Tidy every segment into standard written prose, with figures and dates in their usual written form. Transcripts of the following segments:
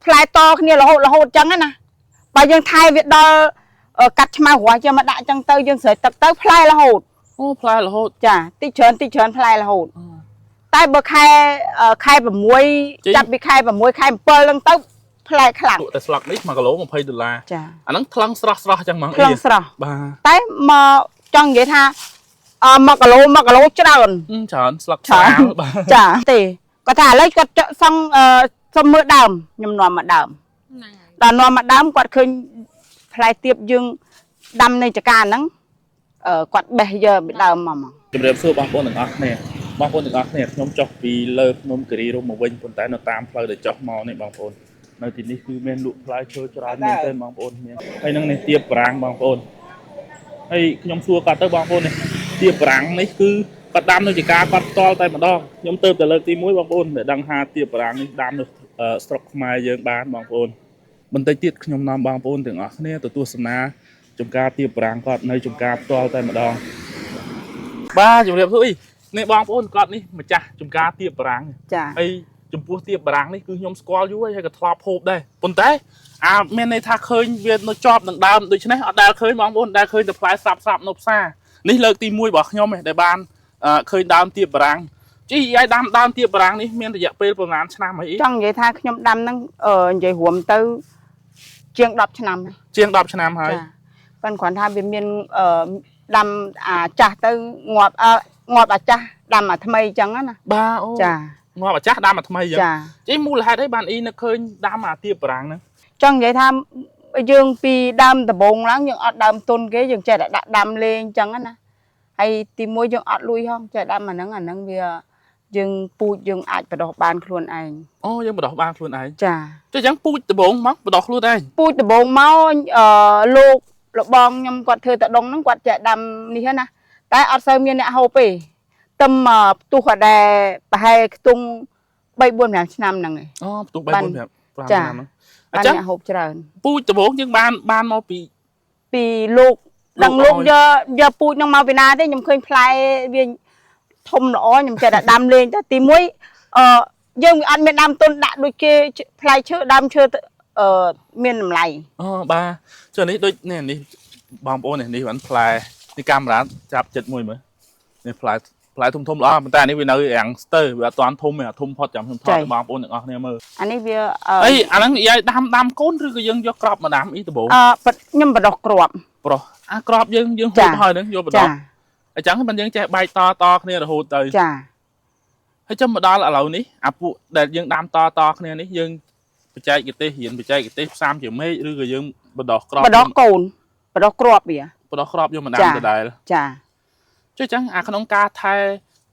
ផ្លែតគ្នារហូតចឹងណាបើយើងថែវាដល់កាត់ឆ្មៅរស់យើងមកដាក់ចឹងទៅយើងស្រែកទឹកទៅផ្លែរហូតអូផ្លែរហូតចាតិចច្រើនផ្លែរហូតតែបើខែ6ចាប់ពីខែ6ខែ7ហ្នឹងទៅផ្លែខ្លាំងតែស្លឹកនេះ1គីឡូ$20ចាអាហ្នឹងថ្លឹងស្រស់ចឹងហ្មងថ្លឹងស្រស់បាទតែមកចង់និយាយថា1គីឡូច្រើនស្លឹកស្រាលបាទចាទេគាត់ថាឥឡូវគាត់សង់សុំមើលដើមខ្ញុំនាំមកដើមដល់នាំមកដើមគាត់ឃើញផ្លែទៀបយើងដាំในចកាហ្នឹងគាត់បេះយកពីដើមមកជម្រាបសួរបងប្អូនទាំងអស់គ្នាខ្ញុំចុះពីលើភ្នំគិរីរម្យមកវិញប៉ុន្តែនៅតាមផ្លូវដែលចុះមកនេះបងប្អូននៅទីនេះគឺមានលក់ផ្លែឈើច្រើនមែនទែនបងប្អូនមានហើយនឹងនេះទៀបប្រាំងបងប្អូនហើយខ្ញុំសួរគាត់ទៅបងប្អូននេះទៀបប្រាំងនេះគឺគាត់ដាំនៅចកាគាត់ផ្ទាល់តែម្ដងខ្ញុំទៅលើកទី1បងប្អូនដែលដឹងថាទៀបប្រាំងនេះដាំនៅស្រុកខ្មែរយើងបានបងប្អូនបន្តិចទៀតខ្ញុំនាំបងប្អូនទាំងអស់គ្នាទៅទស្សនាចំការទៀបប្រាំងគាត់នៅចំការផ្ទាល់តែម្ដងបាទជម្រាបសួរនេះបងប្អូនគាត់នេះម្ចាស់ចំការទៀបប្រាំងចាហើយចំពោះទៀបប្រាំងនេះគឺខ្ញុំស្គាល់យូរហើយក៏ធ្លាប់ហូបដែរប៉ុន្តែមានន័យថាឃើញវានៅជាប់នឹងដើមដូច្នេះអត់ដែលឃើញបងប្អូនដែលឃើញតែផ្លែស្រាប់នៅផ្សារនេះលើកទី1របស់ខ្ញុំឯងដែលបានឃើញដើមទៀបប្រាំងជីឲ្យដើមទៀបប្រាំងនេះមានរយៈពេលប្រហែលឆ្នាំអីចង់និយាយថាខ្ញុំដាំហ្នឹងនិយាយរួមទៅជាង10ឆ្នាំហើយប៉ុន្តែគ្រាន់ថាវាមានដាំចាស់ទៅងាប់ចាស់ដាំថ្មីអញ្ចឹងណាបាទអូចាងាប់ចាស់ដាំថ្មីអញ្ចឹងជីមូលហេតុអីបាននឹកឃើញដាំទៀបប្រាំងហ្នឹងចង់និយាយថាយើងពីដើមដំបូងឡើងយើងអត់ដើមទុនគេយើងចេះតែដាក់ដាំលេងអញ្ចឹងណាហើយទី1យើងអត់លុយហងចេះដាំអាហ្នឹងវាយើងពូជយើងអាចបដោះបានខ្លួនឯងអូយើងបដោះបានខ្លួនឯងចាចុះអញ្ចឹងពូជដំបូងមកបដោះខ្លួនឯងពូជដំបូងមកលោកលបងខ្ញុំគាត់ធ្វើតដងហ្នឹងគាត់ចេះដាំនេះណាតែអត់សូវមានអ្នកហូបទេទឹមផ្ទុះអដែលប្រហែលខ្ទង់3-4-5 ឆ្នាំហ្នឹងឯងអូផ្ទុះ3-4-5 ឆ្នាំហ្នឹងអញ្ចឹងហូបច្រើនពូជដំបូងយើងបានមកពីលោកដឹងលោកយកពូជហ្នឹងមកពីណាទេខ្ញុំឃើញផ្លែវាធំល្អខ្ញុំចេះតែដាំលេងតែទី1យើងអត់មានដាំទុនដាក់ដូចគេផ្លែឈើដើមឈើមានតម្លៃអូបាទចុះនេះដូចនេះបងប្អូននេះបានផ្លែនេះកាមេរ៉ាចាប់ចិត្តមួយមើលនេះផ្លែធំល្អប៉ុន្តែនេះវានៅរាំងស្ទើវាអត់ទាន់ធំទេធំផុតចាំខ្ញុំថតឲ្យបងប្អូនទាំងអស់គ្នាមើលអានេះវាអីអាហ្នឹងនិយាយដាំកូនឬក៏យើងយកក្របមកដាំដំបូងខ្ញុំបដោះក្របប្រុសក្របយើងហូបហើយហ្នឹងយកបដោះអញ្ចឹងមិនយើងចេះបែកតគ្នារហូតទៅចាហើយចាំមកដល់ឥឡូវនេះអាពួកដែលយើងដាំតគ្នានេះយើងបច្ចេកទេសផ្សាំជាមេឃឬក៏យើងបដោះក្របបដោះកូនបដោះក្របវាបដោះក្របយកមកដាំដដែលចាចុះអញ្ចឹងក្នុងការថែ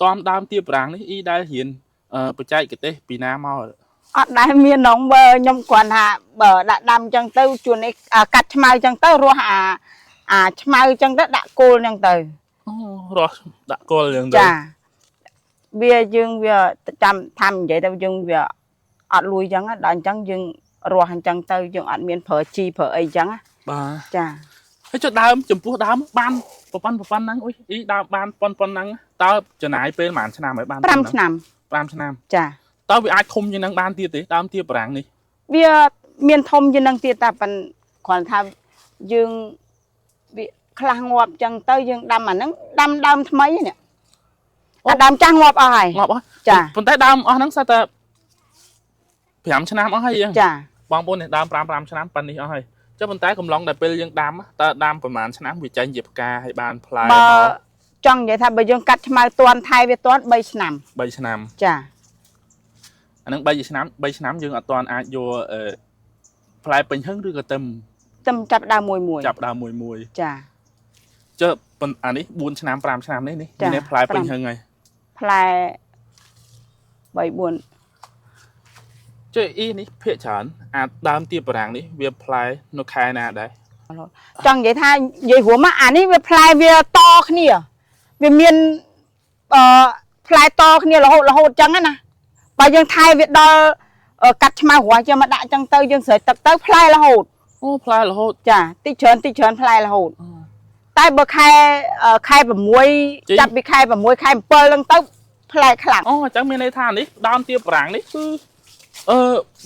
ទាំដើមទៀបប្រាំងនេះដែលរៀនបច្ចេកទេសពីណាមកអត់ដែលមាននងបើខ្ញុំគ្រាន់ថាបើដាក់ដាំអញ្ចឹងទៅជួននេះកាត់ឆ្មៅអញ្ចឹងទៅរស់ឆ្មៅអញ្ចឹងទៅដាក់គល់អញ្ចឹងទៅអូរស់ដាក់គល់អញ្ចឹងទៅចាវាយើងវាចាំថានិយាយទៅយើងវាអត់លួយអញ្ចឹងដល់អញ្ចឹងយើងរស់អញ្ចឹងទៅយើងអត់មានប្រើជីប្រើអីអញ្ចឹងបាទចាហើយចុះដើមចំពោះដើមបានប៉ុណ្ណឹងដើមបានប៉ុណ្ណឹងតើចំណាយពេលប្រហែលឆ្នាំហើយបាន5 ឆ្នាំចាតើវាអាចធំជាងនឹងបានទៀតទេដើមទៀបប្រាំងនេះវាមានធំជាងនឹងទៀតតែប៉ុន្តែគ្រាន់ថាយើងវាខ្លះងាប់អញ្ចឹងទៅយើងដាំអាហ្នឹងដាំដើមថ្មីនេះដើមចាស់ងាប់អស់ហើយចាប៉ុន្តែដើមអស់ហ្នឹងស្អាតតែ5 ឆ្នាំអស់ហើយយើងចាបងប្អូននេះដើម5 ឆ្នាំប៉ានេះអស់ហើយចុះប៉ុន្តែកំឡុងដែលពេលយើងដាំតើដាំប្រហែលឆ្នាំវាចេញជាផ្កាហើយបានផ្លែមកចង់និយាយថាបើយើងកាត់ឆ្មៅទាន់ថែវាទាន់3 ឆ្នាំចាអាហ្នឹង3 ឆ្នាំយើងអត់ទាន់អាចយកផ្លែពេញហឹងឬក៏ទឹមចាប់ដើមមួយចាចុះអានេះ4 ឆ្នាំ 5 ឆ្នាំនេះមានផ្លែពេញហឹងហើយផ្លែ3 4ចុះនេះភាគច្រើនដើមទៀបប្រាំងនេះវាផ្លែនៅខែណាដែរចង់និយាយថានិយាយរួមអានេះវាផ្លែវាតគ្នាវាមានផ្លែតគ្នារហូតអញ្ចឹងណាបើយើងថែវាដល់កាត់ឆ្មៅរស់យើងមកដាក់អញ្ចឹងទៅយើងស្រែកទឹកទៅផ្លែរហូតអូផ្លែរហូតចាតិចច្រើនផ្លែរហូតតែបើខែ6ចាប់ពីខែ6ខែ7ហ្នឹងទៅផ្លែខ្លាំងអូអញ្ចឹងមានន័យថានេះដើមទៀបប្រាំងនេះគឺ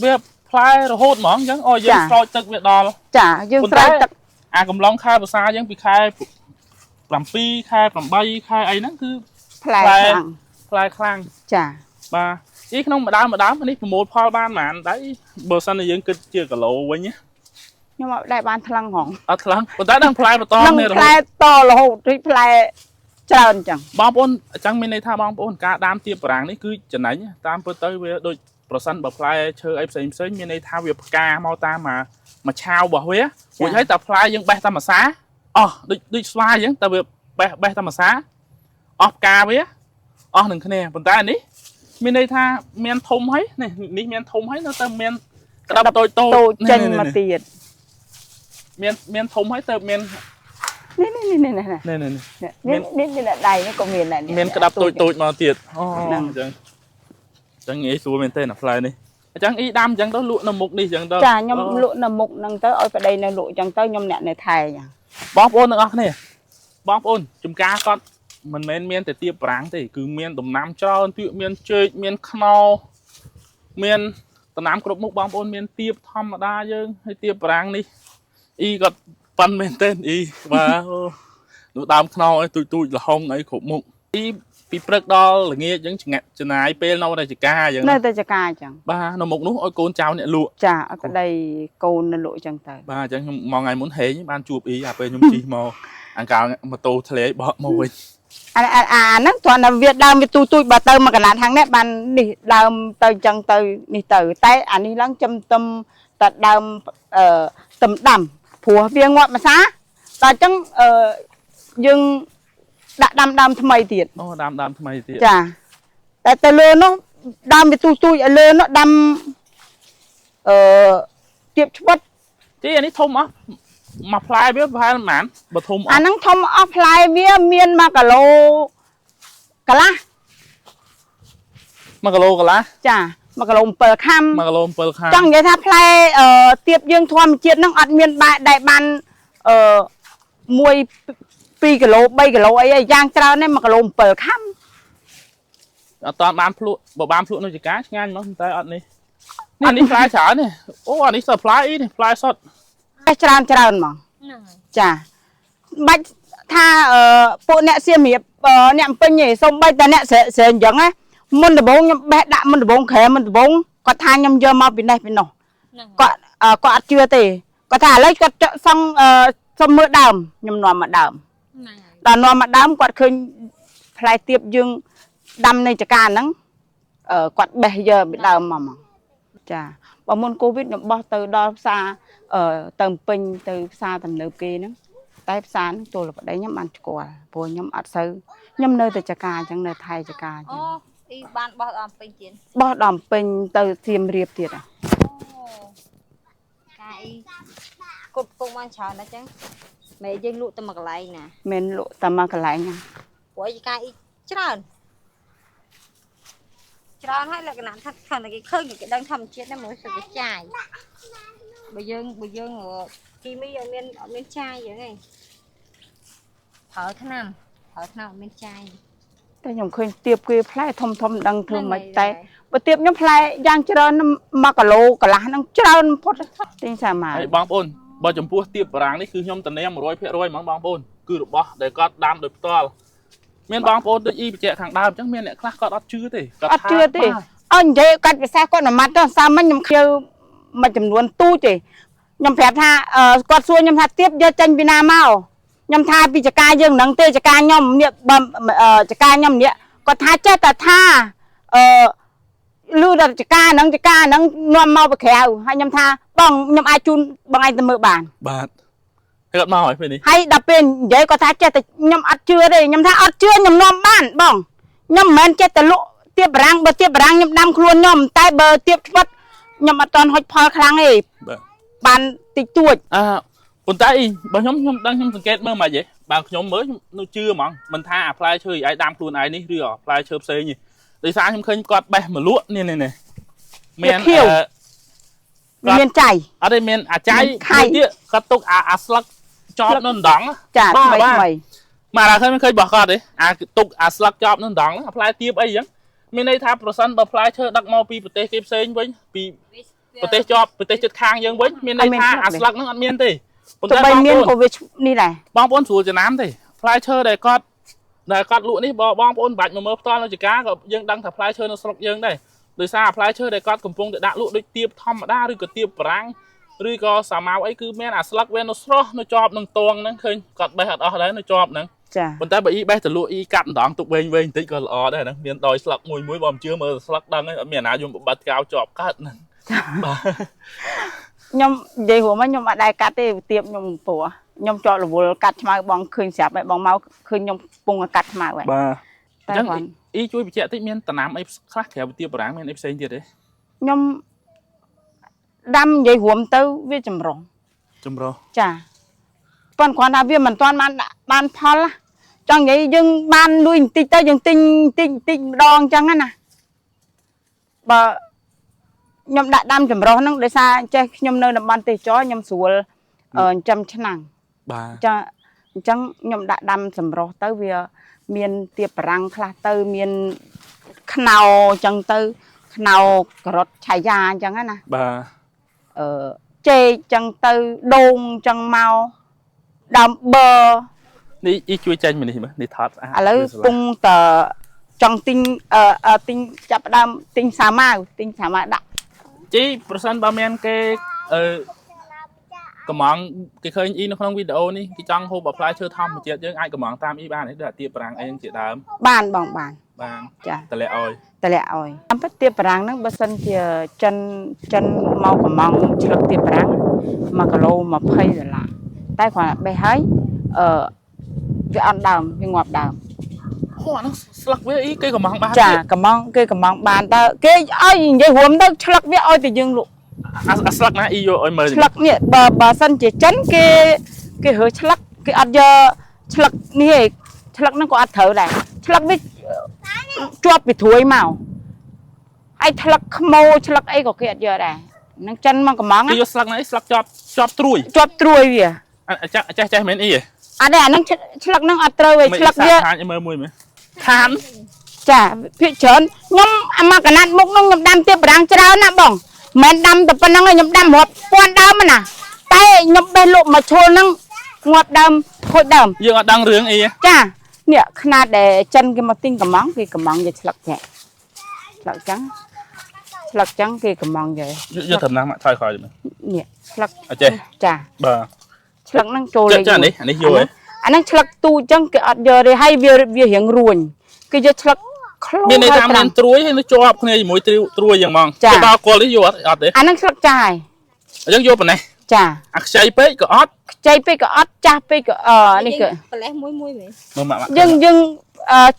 វាផ្ ផ្លែរហូតហ្មងអញ្ចឹងអូយើងស្រោចទឹកវាដល់ ចាយើងស្រោចទឹក អាកំឡុងខែភាសាអញ្ចឹងពីខែ 7 ខែ 8 ខែអីហ្នឹងគឺ ផ្លែខ្លាំង ផ្លែខ្លាំង ចា បាទនេះក្នុងម្ដងនេះប្រមូលផលបានប៉ុន្មានដែរបើសិនជាយើងគិតជាគីឡូវិញ ខ្ញុំអត់ដែរបានថ្លឹងហង អត់ខ្លាំងប៉ុន្តែដល់ផ្លែបន្ត នេះផ្លែតរហូតរីផ្លែច្រើនអញ្ចឹង បងប្អូនអញ្ចឹងមានន័យថាបងប្អូនការដាំទៀបប្រាំងនេះគឺចំណេញតាមពិតទៅវាដូចប្រសិនបើផ្លែឈើអីផ្សេងមានន័យថាវាផ្កាមកតាមមួយឆាវរបស់វារួចហើយតែផ្លែយើងបេះតាមភាសាអស់ដូចស្វាអញ្ចឹងតែវាបេះតាមភាសាអស់ផ្កាវាអស់នឹងគ្នាប៉ុន្តែនេះមានន័យថាមានធំហើយនេះមានធំហើយនៅតែមានក្តាប់តូចចេញមកទៀតមានធំហើយទៅមាន នេះដៃនេះក៏មានដែរ មានក្តាប់តូចមកទៀតអូអញ្ចឹងងាយស្រួលមែនទេណាផ្លែនេះអញ្ចឹងអ៊ីដាំអញ្ចឹងទៅលក់នៅមុខនេះអញ្ចឹងទៅចាខ្ញុំលក់នៅមុខហ្នឹងទៅឲ្យប្តីនៅលក់អញ្ចឹងទៅខ្ញុំអ្នកនៅថៃអញ្ចឹង បងប្អូនទាំងអស់គ្នាបងប្អូនចំការគាត់មិនមែនមានតែទៀបប្រាំងទេគឺមានដំណាំច្រើនទៀតមានចេកមានខ្នុរមានដំណាំគ្រប់មុខបងប្អូនមានទៀបធម្មតាយើងហើយទៀបប្រាំងនេះអ៊ីគាត់ប៉ាន់មែនទេអ៊ីបាទនោះដើមខ្នុរអីទូចលហុងអីគ្រប់មុខអ៊ីពីព្រឹកដល់ល្ងាចអញ្ចឹងចំណាយពេលនៅតែចការអញ្ចឹងនៅតែចការអញ្ចឹងបាទនៅមុខនោះឲ្យកូនចៅអ្នកលក់ចាឲ្យប្តីកូននៅលក់អញ្ចឹងទៅបាទអញ្ចឹងខ្ញុំមកថ្ងៃមុនហេងបានជួបអ៊ីអាពេលខ្ញុំជិះមកអង្កលម៉ូតូធ្លាយបកមកវិញ អាហ្នឹងគ្រាន់តែវាដើមវាទូចបើទៅមកកណាត់ខាងនេះបាននេះដើមទៅអញ្ចឹងទៅនេះទៅតែអានេះឡើងចំទឹមតែដើមទឹមដាំព្រោះវាងាប់ភាសាតែអញ្ចឹងយើងដាក់ដាំដើមថ្មីទៀតអូដើមថ្មីទៀតចាតែទៅលើនោះដើមវាទូចឲ្យលើនោះដាំទៀបឆ្វិតទីអានេះធំអស់មកផ្លែវាប្រហែលប៉ុន្មានបើធំអាហ្នឹងធំអស់ផ្លែវាមាន1គីឡូកន្លះ1គីឡូកន្លះចា1គីឡូ7ខាំ1គីឡូ7ខាំចង់និយាយថាផ្លែទៀបយើងធម្មជាតិហ្នឹងអត់មានដែរបាន2គីឡូ3គីឡូអីយ៉ាងច្រើនទេ1គីឡូ7ខាំអត់បានភ្លក់បើបានភ្លក់នៅចការឆ្ងាញ់មកតែអត់នេះនេះផ្លែច្រើននេះអូអានេះសផ្លែអីនេះផ្លែសុទ្ធច្រើនហ្មងចាបាច់ថាពួកអ្នកសៀមរាបអ្នកពេញទេសូម្បីតែអ្នកស្រែអញ្ចឹងណាមុនដំបូងខ្ញុំបេះដាក់មុនដំបូងក្រែមុនដំបូងគាត់ថាខ្ញុំយកមកពីនេះពីនោះគាត់អត់ជឿទេគាត់ថាឥឡូវគាត់សង់សុំមើលដើមខ្ញុំនាំមកដើមដល់នាំមកដើមគាត់ឃើញផ្លែទៀបយើងដាំនៅចការហ្នឹងគាត់បេះយកពីដើមមកចាបើមុនកូវីដខ្ញុំបោះទៅដល់ផ្សារទៅពេញទៅផ្សារទំនើបគេហ្នឹងតែផ្សារហ្នឹងចូលប្តីខ្ញុំបានស្គាល់ព្រោះខ្ញុំអត់សូវខ្ញុំនៅតែចការអញ្ចឹងនៅថៃចការអញ្ចឹងអូអ៊ីបានបោះដល់ពេញទៀតបោះដល់ពេញទៅសៀមរាបទៀតអូកាអ៊ីគប់ពុកបានច្រើនអញ្ចឹងមែនយើងលក់ទៅមួយកន្លែងណាមែនលក់តែមួយកន្លែងណាព្រោះកាអ៊ីច្រើនហើយលក្ខណៈថាខាងគេឃើញគេដឹងធម្មជាតិហ្នឹងមើលសុខចាយបើយើងគីមីអត់មានចាយយ៉ាងហ្នឹងប្រើថ្នាំអត់មានចាយតែខ្ញុំឃើញទៀបគេផ្លែធំដឹងធ្វើមិនតែបើទៀបខ្ញុំផ្លែយ៉ាងច្រើន1គីឡូកន្លះហ្នឹងច្រើនផុតទិញសាម៉ាហើយបងប្អូនបើចំពោះទៀបបារាំងនេះគឺខ្ញុំតំណាង 100% ហ្មងបងប្អូនគឺរបស់ដែលគាត់ដាំដោយផ្ទាល់មានបងប្អូនដូចអ៊ីបច្ចៈខាងដើមអញ្ចឹងមានអ្នកខ្លះគាត់អត់ជឿទេគាត់អត់ជឿទេអត់និយាយកាត់ភាសាគាត់មួយម៉ាត់ទៅសាមិញខ្ញុំខៀវមួយចំនួនទូចទេខ្ញុំប្រាប់ថាគាត់សួរខ្ញុំថាទៀបយកចេញពីណាមកខ្ញុំថាពីចការយើងហ្នឹងទេចការខ្ញុំនេះចការខ្ញុំនេះគាត់ថាចេះតែថាលឺដល់ចការហ្នឹងនាំមកពីក្រៅហើយខ្ញុំថាបងខ្ញុំអាចជូនបងឯងទៅមើលបានបាទគាត់មកហើយពេលនេះហើយដល់ពេលនិយាយគាត់ថាចេះតែខ្ញុំអត់ជឿទេខ្ញុំថាអត់ជឿខ្ញុំនាំបានបងខ្ញុំមិនមែនចេះតែលក់ទៀបបារាំងបើទៀបបារាំងខ្ញុំដាំខ្លួនខ្ញុំតែបើទៀបឆ្វិតខ្ញុំអត់តន់ហុចផលខ្លាំងទេបានតិចតួចប៉ុន្តែបើខ្ញុំដឹងខ្ញុំសង្កេតមើលមកយេបើខ្ញុំមើលខ្ញុំនៅជឿហ្មងមិនថាអាផ្លែឈើឯងដាំខ្លួនឯងនេះឬផ្លែឈើផ្សេងនេះដោយសារខ្ញុំឃើញគាត់បេះមកលក់នេះមានចៃអត់ទេមានអាចៃទៀតគាត់ទុកអាស្លឹកចប់នៅដងចាថ្មីមកដល់ឃើញបោះគាត់ទេអាទុកអាស្លឹកចប់នៅដងអាផ្លែទៀបអីចឹងមានន័យថាប្រសិនបើផ្លែឈើដឹកមកពីប្រទេសគេផ្សេងវិញពី ប្រទេសជាប់ប្រទេសជិតខាងយើងវិញមានន័យថាអាស្លឹកហ្នឹងអត់មានទេប៉ុន្ ទៅ តែ បី បង មាន ប្អូន ក៏វានេះដែរ បងប្អូនស្រួលចំណាំទេផ្លែឈើដែលគាត់លក់នេះបងប្អូនបាច់មកមើលផ្ទាល់នៅចការក៏យើងដឹងថាផ្លែឈើនៅស្រុកយើងដែរដោយសារផ្លែឈើដែលគាត់កំពុងតែដាក់លក់ដូចទៀបធម្មតាឬក៏ទៀបប្រាំងឬក៏សាម៉ាវអីគឺមានអាស្លឹកវានៅស្រស់នៅជាប់នឹងតងហ្នឹងឃើញគាត់បេះអត់អស់ដែរនៅជាប់ហ្នឹង ចា ប៉ុន្តែបើអ៊ីបេះទៅលក់អ៊ីកាត់ម្ដងទុកវែងបន្តិចក៏ល្អដែរហ្នឹងមានដោយស្លឹកមួយបើមិនជឿមើលស្លឹកដឹងហើយអត់មានអាណាយំបបាត់កៅជាប់កាត់ហ្នឹងបាទ ខ្ញុំនិយាយរួមមកខ្ញុំអត់ដែរកាត់ទេទៀបខ្ញុំព្រោះខ្ញុំជាប់រវល់កាត់ឆ្មៅបងឃើញស្រាប់ហើយបងមកឃើញខ្ញុំពងកាត់ឆ្មៅហើយ បាទ តែ អញ្ចឹង គាត់ អ៊ីជួយបញ្ជាក់តិចមានតំណាំអីខ្លះក្រៅពីទៀបប្រាំងមានអីផ្សេងទៀតទេ ខ្ញុំដាំនិយាយរួមទៅវាចម្រុះ ចម្រុះ ចាប៉ុន្តែគ្រាន់ថាវាមិនទាន់បានផលចង់និយាយយើងបានលុយបន្តិចទៅយើងទិញម្ដងអញ្ចឹងណាបើខ្ញុំដាក់ដាំចម្រុះហ្នឹងដោយសារចេះខ្ញុំនៅតំបន់ទេសចរខ្ញុំស្រួលចិញ្ចឹមឆ្នាំង បាទ អញ្ចឹងខ្ញុំដាក់ដាំចម្រុះទៅវាមានទៀបប្រាំងខ្លះទៅមានខ្នោអញ្ចឹងទៅខ្នោការ៉ុតឆាយាអញ្ចឹងណា បាទ ចេកអញ្ចឹងទៅដូងអញ្ចឹងមកដើមបឺ នេះអ៊ីជួយចេញមកនេះមើលនេះថតស្អាត ឥឡូវពងតចង់ទិញទិញចាប់ដើមទិញសាម៉ាវដាក់ ជីប្រសិនបើមានគេកំងគេឃើញអ៊ីនៅក្នុងវីដេអូនេះគេចង់ហូបផ្លែឈើធម្មជាតិយើងអាចកំងតាមអ៊ីបាននេះដូចអាទៀបប្រាំងអីជាដើម បានបងបាន បាន ចា តម្លាក់អោយ តម្លាក់ឲ្យតាមពិតទៀបប្រាំងហ្នឹងបើសិនជាចិនមកកំងឆ្លឹកទៀបប្រាំង1គីឡូ$20តែគ្រាន់តែបេះហើយវាអត់ដើមវាងាប់ដើម អូអានោះស្លឹកវាអ៊ីគេកំងបាន ចាកំងគេកំងបានតើគេឲ្យនិយាយរួមទៅឆ្លឹកវាឲ្យតែយើងលក់ អាស្លឹកណាអ៊ីយកឲ្យមើល ឆ្លឹកនេះបើសិនជាចិនគេរើឆ្លឹកគេអត់យកឆ្លឹកនេះឯងឆ្លឹកហ្នឹងក៏អត់ត្រូវដែរឆ្លឹកនេះជាប់ពីត្រួយមកហើយឆ្លឹកខ្មោឆ្លឹកអីក៏គេអត់យកដែរហ្នឹងចិនមកកំង គេយកស្លឹកណាស្លឹកជាប់ត្រួយ ជាប់ត្រួយវា ចេះមែនអ៊ី អត់ទេអាហ្នឹងឆ្លឹកហ្នឹងអត់ត្រូវឯងឆ្លឹកវា ខានមើលមួយមើលខាន ចាភាគច្រើនខ្ញុំអាមកកណាត់មុខហ្នឹងខ្ញុំដាំទៀបប្រាំងច្រើនណាបងមិនដាំតែប៉ុណ្្នឹងខ្ញុំដាំរាប់ពាន់ដើមណាតែខ្ញុំបេះលក់មកឈុលហ្នឹងងាប់ដើមខូចដើម យើងអត់ដឹងរឿងអ៊ី ចានេះខ្នាតដែលចិនគេមកទិញកំងគេកំងយកឆ្លឹកចាឆ្លឹកចឹងឆ្លឹកចឹងគេកំងយក តំណាំថយក្រោយមើល នេះឆ្លឹក អត់ចេះ ចា បាទ ឆ្លឹកហ្នឹងចូលលេខ ចានេះអានេះយកហ៎ អាហ្នឹងឆ្លឹកទូចឹងគេអត់យកទេហើយវារៀងរួញគេយកឆ្លឹកខ្លួន មានន័យថាមានត្រួយហើយនៅជាប់គ្នាជាមួយត្រួយយ៉ាងហ្មងទៅដល់គល់នេះយកអត់ទេ អាហ្នឹងឆ្លឹកចាយ អញ្ចឹងយកប៉ុណ្ណេះ ចា អាខ្ចីពេកក៏អត់ ខ្ចីពេកក៏អត់ចាស់ពេកក៏នេះគឺ ប្រលេះមួយមែន មើលម៉ាក់ យើង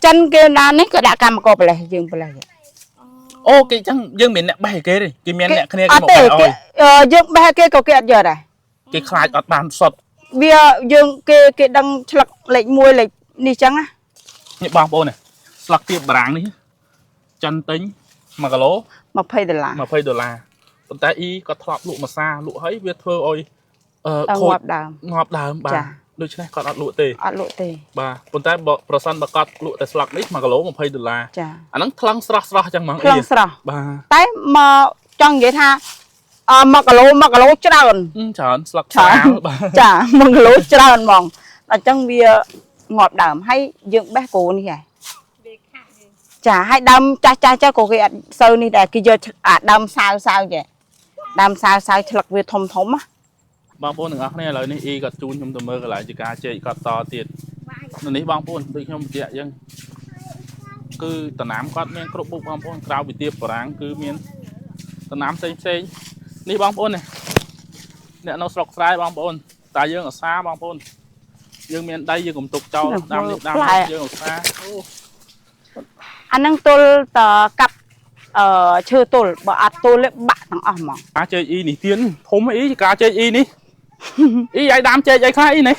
ចិនគេដាក់នេះក៏ដាក់កម្មករប្រលេះយើងប្រលេះ អូគេអញ្ចឹងយើងមានអ្នកបេះគេទេគេមានអ្នកគ្នា អ គេ ត់ មក ទេ បេះឲ្យ យើងបេះគេក៏គេអត់យកដែរ គេខ្លាចអត់បានសុទ្ធ វាយើងគេដឹងឆ្លឹកលេខ1លេខនេះចឹងណា នេះបងប្អូននេះស្លឹកទៀបបារាំងនេះចិនទិញ1គីឡូ $20 $20ប៉ុន្តែអ៊ីគាត់ធ្លាប់លក់មួយសាលក់ហើយវាធ្វើឲ្យខូច ងាប់ដើម ងាប់ដើមបាទដូច្នេះគាត់អត់លក់ទេ អត់លក់ទេ បាទប៉ុន្តែបើប្រសិនបើគាត់លក់តែស្លឹកនេះ1គីឡូ$20 ចា អាហ្នឹងថ្លឹងស្រស់អញ្ចឹងហ្មង ខ្លងស្រស់ បាទ តែមកចង់និយាយថា1គីឡូច្រើន ច្រើនស្លឹកស្រាលបាទ ចា1គីឡូច្រើនហ្មងអញ្ចឹងវាងាប់ដើមហើយយើងបេះគោនេះហ៎ វាខាក់យើង ចាហើយដើមចាស់ក៏គេអត់សូវនេះដែរគេយកអាដើមសាវចេះដើមសាវឆ្លឹកវាធំណា បងប្អូនទាំងអស់គ្នាឥឡូវនេះអ៊ីគាត់ជូនខ្ញុំទៅមើលកន្លែងជាការជែកគាត់តទៀតនៅនេះបងប្អូនដូចខ្ញុំបញ្ជាក់អញ្ចឹងគឺតំណាំគាត់មានគ្រប់មុខបងប្អូនក្រៅពីទៀបបារាំងគឺមានតំណាំផ្សេងនេះបងប្អូននេះអ្នកនៅស្រុកស្រែបងប្អូនតែយើងឧស្សាហ៍បងប្អូនយើងមានដីយើងកុំទុកចោលដាំនេះដាំយើងឧស្សាហ៍អូ អាហ្នឹងទល់តកាប់ឈើទល់បើអត់ទល់ទេបាក់ទាំងអស់ហ្មង ការជែកអ៊ីនេះទៀនធំអ៊ីការជែកអ៊ីនេះអ៊ីឲ្យដាំជែកអីខ្លះអ៊ីនេះ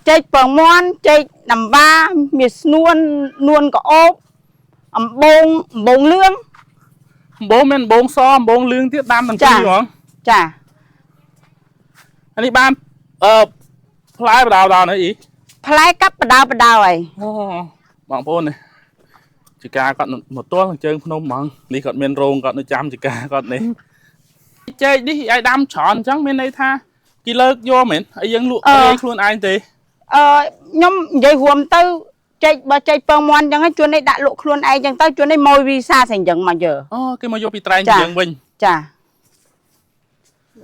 ចេកពងមាន់ចេកដំបាមានស្នួននួនក្អូបអំបងលឿង អំបងមានអំបងសអំបងលឿងទៀតដាំទាំងពីរហ្មង ចា អានេះបានផ្លែបដៅដល់នេះអ៊ី ផ្លែកាប់បដៅហើយ អូបងប្អូននេះជីកាគាត់មកទាល់ជើងភ្នំហ្មងនេះគាត់មានរោងគាត់នៅចាំជីកាគាត់នេះ chơi đi ai đam chọn chẳng bên đây tha kỳ lơ vô mình ai dân lụa ai luôn ai thế nhóm vậy huống tư chạy bờ mòn chẳng hay chuyến này đã lộ luôn ai chẳng tới chuyến này môi visa thành chẳng mà giờ cái mà vô bị trai dân mình chà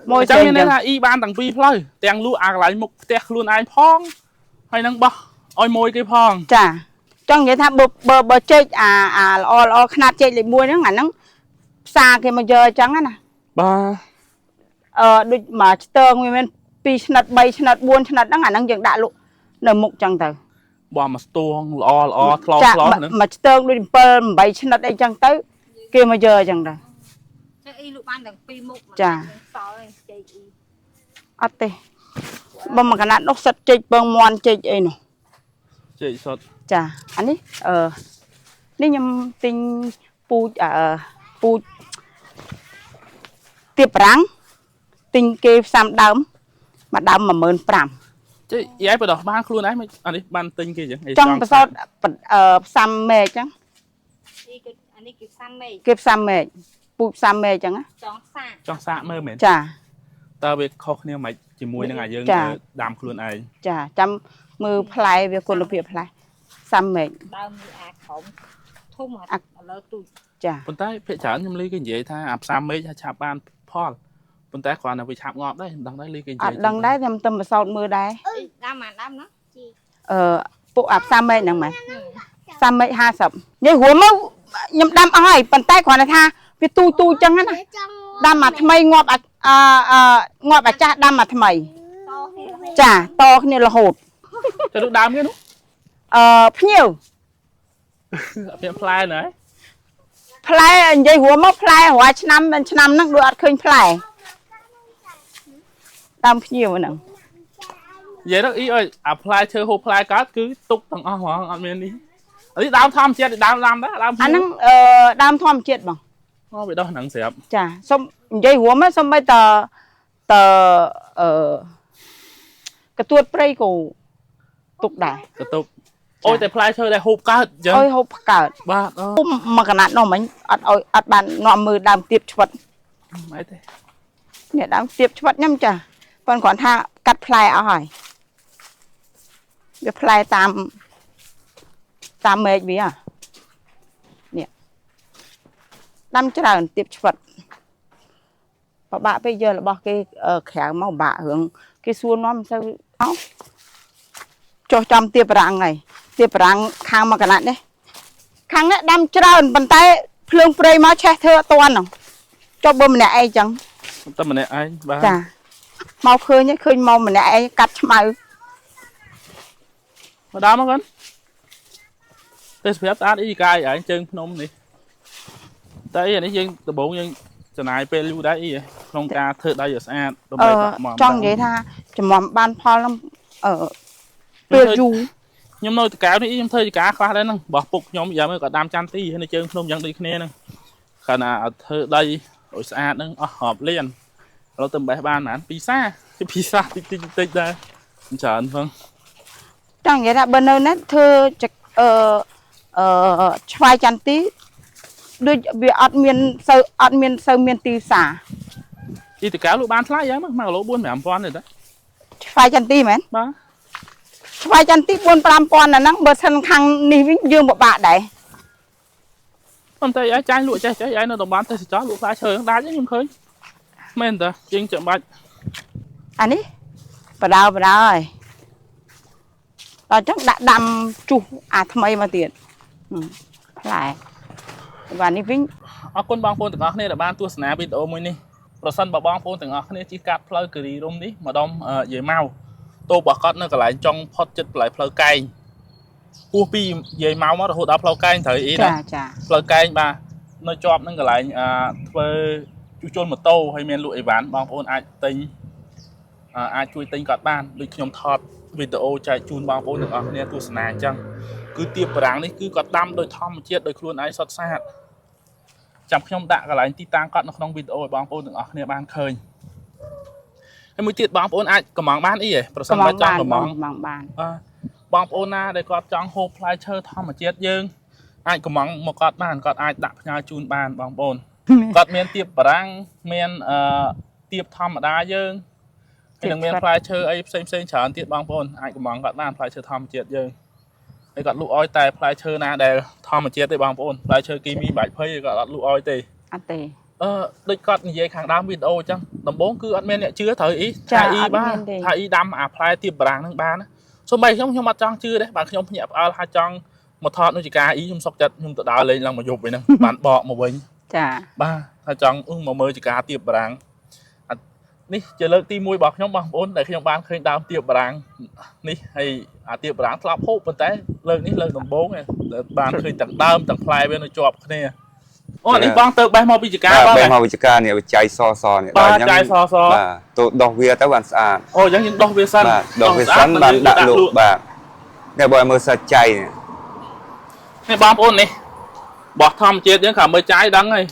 môi chẳng nên là y ban tặng pi phơi tiền lụa lại một tẹt luôn ai phong hay năng bò oi môi cái phong chà trong vậy tha bờ chơi khăn chơi lại mua nó ngắn nó xa cái mà giờ chẳng á nè ba đôi mà tơ nguyên men pi chặt bay chặt buôn chặt nó ngắn nó dừng đã lộ nở mục chẳng từ bò mà tuông lo nữa mà tơ đôi bờ bay chặt đây chẳng tới kia mà giờ chẳng rồi chà ắt tê bông mà cái nạn nó sạch chơi bông moan chơi ấy nè chơi sọt chà anh ấy nếu nhầm tinh pu tiệp ráng tinh kê sam đấm mà đấm mà mơn pram chơi ấy bây giờ ban luôn ấy anh ấy ban tinh kia chứ trong cái sọt sam mê chẳng kẹp sam mê pu sam mê chẳng á trong xa mơ mến chà ta việc khó khăn mà chỉ mùi năng dương đam luôn ấy chà chăm mưa play về con việc play sam mê chàคนใต้เพชรฉานยังลีกันเยอะท่าอับซ้ำไม่ชาบานพ่อคนใต้ก่อนนะไปชาบงอบได้ดังได้ลีกันเยอะ ดังได้ทำตำมาสอดมือได้đam mà đam nó ปุอับซ้ำไม่หนังไหมซ้ำไม่50ยี่หัวมั้งยำดำอ้อยปันใต้ก่อนนะท่าไปตูจังนะดำมาทำไมงอบงอบจ้าดำมาทำไมจ้าโตนี่ละโหด จะดูดำกันนุ๊พี่นิว เป็นพลายไหน พลายยัยหัวมั้งพลายหัวชนำนั่งดูอัดคืนพลายดำพี่นิวหนัง vậy đó ý ơiพลายเธอโฮพลายก็คือตุกตั้งอ๋อหัวอันเมนี่อันนี้ดาวทำเจ็ดดาวดำนะดาวอันนั้นดำทอมเจ็ดบ่ อ๋อไปดาวหนังเสียบ จ้าส้มยัยหัวมั้งส้มใบกระตุ้ดเปรี้ยกูตุกได้ กระตุกโอ้ยแต่พลายเธอได้โฮก็จัง โอ้ยโฮเกิด บ้า ปุ่มมาขนาดน้องมันอัดบานนอมือดำเตียบชวัด ไม่ได้ เนี่ยดำเตียบชวัดย่ำจ้ะตอนก่อนถ้ากัดพลายเอาหอยเดี๋ยวพลายตามเมฆบีอ่ะเนี่ยดำจะได้เตียบชวัดพอบะไปเยอะแล้วบอกแขกมาบะหึงส่วนน้องมันเอาจอจำเตียบรังไงเตียบรังข้างมาขนาดนี้ข้างนี้ดำจะได้ปันไตเพลิงเปรย์มาแช่เธอตัวหนึ่งcho bơm này ai chẳng tâm mình này ai ba dạ mau khơi nhé khơi mau mình này ai cắt màu mà đá mất con tôi sẽ tát ý cay ở chân nôm này tới này dân từ bộ dân từ này pe lưu đấy ý không ca thợ đây giờ xa trong vậy tha chỉ mỏm ban pho lắm ở pe du nhóm nơi cá đi nhóm thơi cá khoa đấy nè bỏ phục nhóm giờ mới có đam chan tí hay là chân nôm dân đi kia nè khả năng thợ đây rồi xa nó họp liềnเราtầm bài ban mà pizza cái pizza tích đây chờ anh Phương trong vậy là bên nơi nét thưa choai chăn tí đưa việc admin sơ miên tiêu xả đi từ cá lũ ban lái giá mà lỗ buôn mẹ làm con rồi đấy choai chăn tí mến ba choai chăn tí buôn làm con là nắng bờ sân khang ni vĩnh dương một bạn đấy hôm nay ai trái lụa trái ai nó đồng bán tay chó lụa phá trời đá chứ không khơi men ta chuyên chậm bạch anh ấy vào đâu rồi đó chắc đã đâm chu tham ấy mà tiền lại và ní vĩnh អរគុណបងប្អូនទាំងអស់គ្នាដែលបានទស្សនាវីដេអូមួយនេះប្រសិនបើបងប្អូនទាំងអស់គ្នាជិះកាត់ផ្លូវគិរីរម្យនេះម្ដុំនិយាយមកតូបកត់នៅកន្លែងចុងផុតចិត្តកន្លែងផ្លូវកែងពោះពីនិយាយមករហូតដល់ផ្លូវកែងត្រូវអីណាផ្លូវកែងបាទនៅជាប់នឹងកន្លែងធ្វើជួសជុលម៉ូតូហើយមានលក់អីវ៉ាន់បងប្អូនអាចទិញអាចជួយទិញគាត់បានដូចខ្ញុំថតវីដេអូចែកជូនបងប្អូនទាំងអស់គ្នាទស្សនាអញ្ចឹងគឺទៀបបារាំងនេះគឺគាត់ដាំដោយធម្មជាតិដោយខ្លួនឯងសុទ្ធសាធចាំខ្ញុំដាក់កន្លែងទីតាំងគាត់នៅក្នុងវីដេអូឲ្យបងប្អូនទាំងអស់គ្នាបានឃើញហើយមួយទៀតបងប្អូនអាចកំងបានអីហ៎ប្រសិនបើចង់កំងបានបងប្អូនណាដែលគាត់ចង់ហូបផ្លែឈើធម្មជាតិយើងអាចកំងមកគាត់បានគាត់អាចដាក់ផ្ញើជូនបានបងប្អូនគាត់មានទៀបបារាំងមាន ទៀបធម្មតាយើងហើយនឹងមានផ្លែឈើអីផ្សេងច្រើនទៀតបងប្អូនអាចកំងគាត់បានផ្លែឈើធម្មជាតិយើងហើយគាត់លក់ឲ្យតែផ្លែឈើណាដែលធម្មជាតិទេបងប្អូនផ្លែឈើគីមីបាច់ភ័យគាត់អត់លក់ឲ្យទេអត់ទេដូចគាត់និយាយខាងដើមវីដេអូអញ្ចឹងដំបូងគឺអត់មានអ្នកជឿត្រូវអ៊ីថាអ៊ីបានថាអ៊ីដាំអាផ្លែទៀបបារាំងហ្នឹងបានសូម្បីខ្ញុំអត់ចង់ជឿទេបាទខ្ញុំភ្ញាក់ផ្អើលថាចង់មកថតនោះជាការអ៊ីខ្ញុំសុកចិត្តខ្ញុំទៅដើរលេងឡើងមកយប់វិញហ្នឹងបានបកមកវិញចាបាទថាចង់មកមើលជាការទៀបបារាំងនេះជាលើកទី1របស់ខ្ញុំបងប្អូនដែលខ្ញុំបានឃើញដើមទៀបបារាំងនេះហើយអាទៀបបារាំងធ្លាប់ហូបប៉ុន្តែលើកនេះលើកដំបូងបានឃើញទាំងដើមទាំងផ្លែវានៅជាប់គ្នាអូនេះបងទៅបេះមកពីចកាបងបេះមកពីចកានេះវាចៃសនេះដល់អញ្ចឹងចៃសបាទទៅដោះវាទៅបានស្អាតអូអញ្ចឹងយើងដោះវាសិនបាទដោះវាសិនបានដាក់លក់បាទនេះបើមើលសាច់ចៃនេះបងប្អូននេះបោះធម្មជាតិយើងខាងមើលចៃដឹងហើយ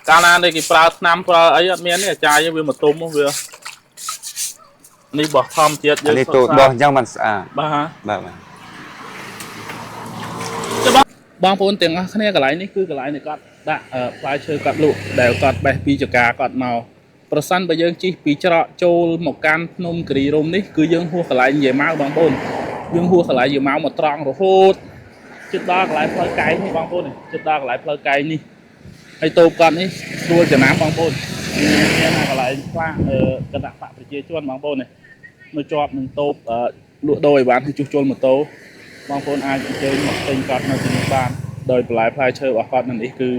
កាលណានេះគេប្រើថ្នាំប្រើអីអត់មានទេអាចារ្យវាមកទុំវានេះបោះធម្មជាតិយើងនេះទៅដោះអញ្ចឹងបានស្អាតបាទបងប្អូនទាំងអស់គ្នាកន្លែងនេះគឺកន្លែងនេះគាត់ដាក់ផ្លែឈើគាត់លក់ដែលគាត់បេះពីចកាគាត់មកប្រសិនបើយើងជិះពីច្រកចូលមកកាន់ភ្នំគិរីរម្យនេះគឺយើងហួសកន្លែងយាយម៉ៅបងប្អូនយើងហួសកន្លែងយាយម៉ៅមកត្រង់រហូតជិតដល់កន្លែងផ្លូវកែងនេះបងប្អូនជិតដល់កន្លែងផ្លូវកែងនេះហើយតូបគាត់នេះស្រួលចំណាំបងប្អូនមានកន្លែងខ្លះគណៈបកប្រជាជនបងប្អូននេះនៅជាប់នឹងតូបលក់ដូរឲ្យបានជួសជុលម៉ូតូបងប្អូនអាចអញ្ជើញមកទិញគាត់នៅទីនេះបានដោយបន្លែផ្លែឈើរបស់គាត់នៅនេះគឺ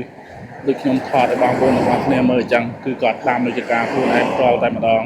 ដូចខ្ញុំថតឲ្យបងប្អូនទាំងអស់គ្នាមើលអញ្ចឹងគឺគាត់ដាំនៅចកាខ្លួនឯងផ្ទាល់តែម្ដង